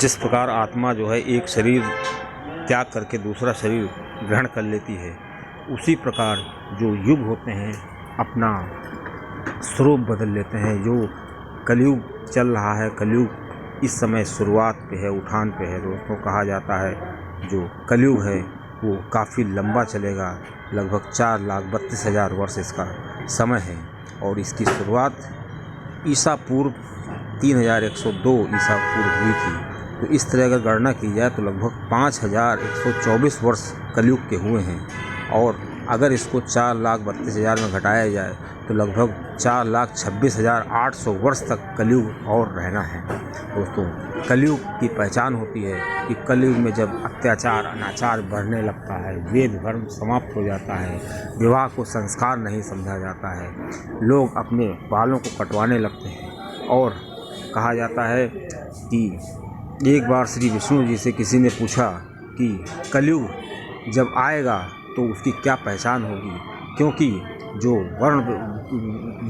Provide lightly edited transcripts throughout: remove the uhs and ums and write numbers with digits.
जिस प्रकार आत्मा जो है एक शरीर त्याग करके दूसरा शरीर ग्रहण कर लेती है, उसी प्रकार जो युग होते हैं अपना स्वरूप बदल लेते हैं। जो कलयुग चल रहा है, कलयुग इस समय शुरुआत पे है, उठान पे है दोस्तों। कहा जाता है जो कलयुग है वो काफ़ी लंबा चलेगा, लगभग 4,32,000 वर्ष इसका समय है और इसकी शुरुआत ईसा पूर्व 3102 ईसा पूर्व हुई थी। तो इस तरह अगर गणना की जाए तो लगभग 5124 वर्ष कलयुग के हुए हैं और अगर इसको 4,32,000 में घटाया जाए तो लगभग 4,26,800 वर्ष तक कलयुग और रहना है दोस्तों। कलयुग की पहचान होती है कि कलयुग में जब अत्याचार अनाचार बढ़ने लगता है, वेद धर्म समाप्त हो जाता है, विवाह को संस्कार नहीं समझा जाता है, लोग अपने बालों को कटवाने लगते हैं। और कहा जाता है कि एक बार श्री विष्णु जी से किसी ने पूछा कि कलयुग जब आएगा तो उसकी क्या पहचान होगी, क्योंकि जो वर्ण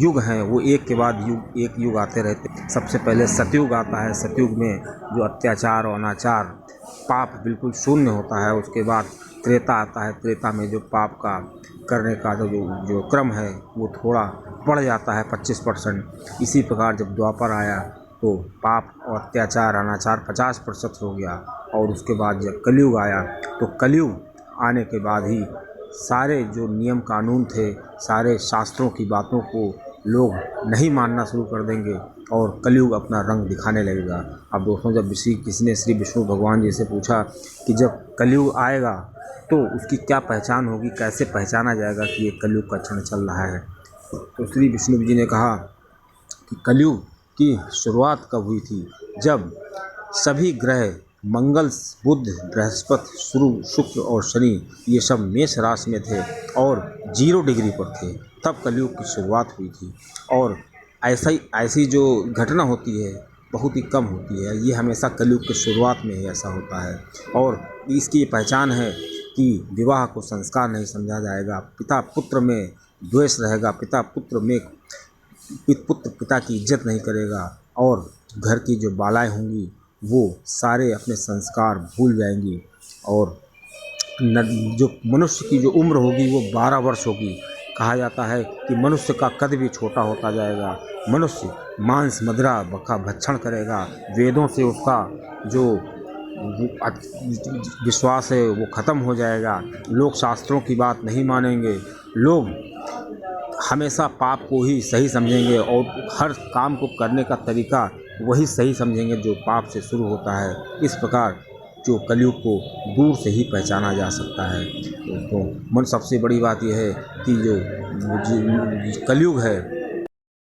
युग हैं वो एक के बाद एक युग आते रहते। सबसे पहले सतयुग आता है, सतयुग में जो अत्याचार और अनाचार पाप बिल्कुल शून्य होता है। उसके बाद त्रेता आता है, त्रेता में जो पाप का करने का जो क्रम है वो थोड़ा बढ़ जाता है 25%। इसी प्रकार जब द्वापर आया तो पाप और अत्याचार अनाचार 50% हो गया और उसके बाद जब कलयुग आया तो कलयुग आने के बाद ही सारे जो नियम कानून थे, सारे शास्त्रों की बातों को लोग नहीं मानना शुरू कर देंगे और कलयुग अपना रंग दिखाने लगेगा। अब दोस्तों जब किसी ने श्री विष्णु भगवान जी से पूछा कि जब कलयुग आएगा तो उसकी क्या पहचान होगी, कैसे पहचाना जाएगा कि ये कलयुग का क्षण चल रहा है, तो श्री विष्णु जी ने कहा कि कलयुग की शुरुआत कब हुई थी, जब सभी ग्रह मंगल, बुध, बृहस्पति, शुक्र और शनि ये सब मेष राशि में थे और 0 डिग्री पर थे, तब कलयुग की शुरुआत हुई थी। और ऐसी जो घटना होती है बहुत ही कम होती है, ये हमेशा कलयुग की शुरुआत में ही ऐसा होता है। और इसकी पहचान है कि विवाह को संस्कार नहीं समझा जाएगा, पिता पुत्र में द्वेष रहेगा, पुत्र पिता की इज्जत नहीं करेगा और घर की जो बालाएं होंगी वो सारे अपने संस्कार भूल जाएंगी और जो मनुष्य की जो उम्र होगी वो 12 वर्ष होगी। कहा जाता है कि मनुष्य का कद भी छोटा होता जाएगा, मनुष्य मांस मदिरा का भक्षण करेगा, वेदों से उसका जो विश्वास है वो ख़त्म हो जाएगा, लोग शास्त्रों की बात नहीं मानेंगे, लोग हमेशा पाप को ही सही समझेंगे और हर काम को करने का तरीका वही सही समझेंगे जो पाप से शुरू होता है। इस प्रकार जो कलयुग को दूर से ही पहचाना जा सकता है। तो सबसे बड़ी बात यह है कि जो कलयुग है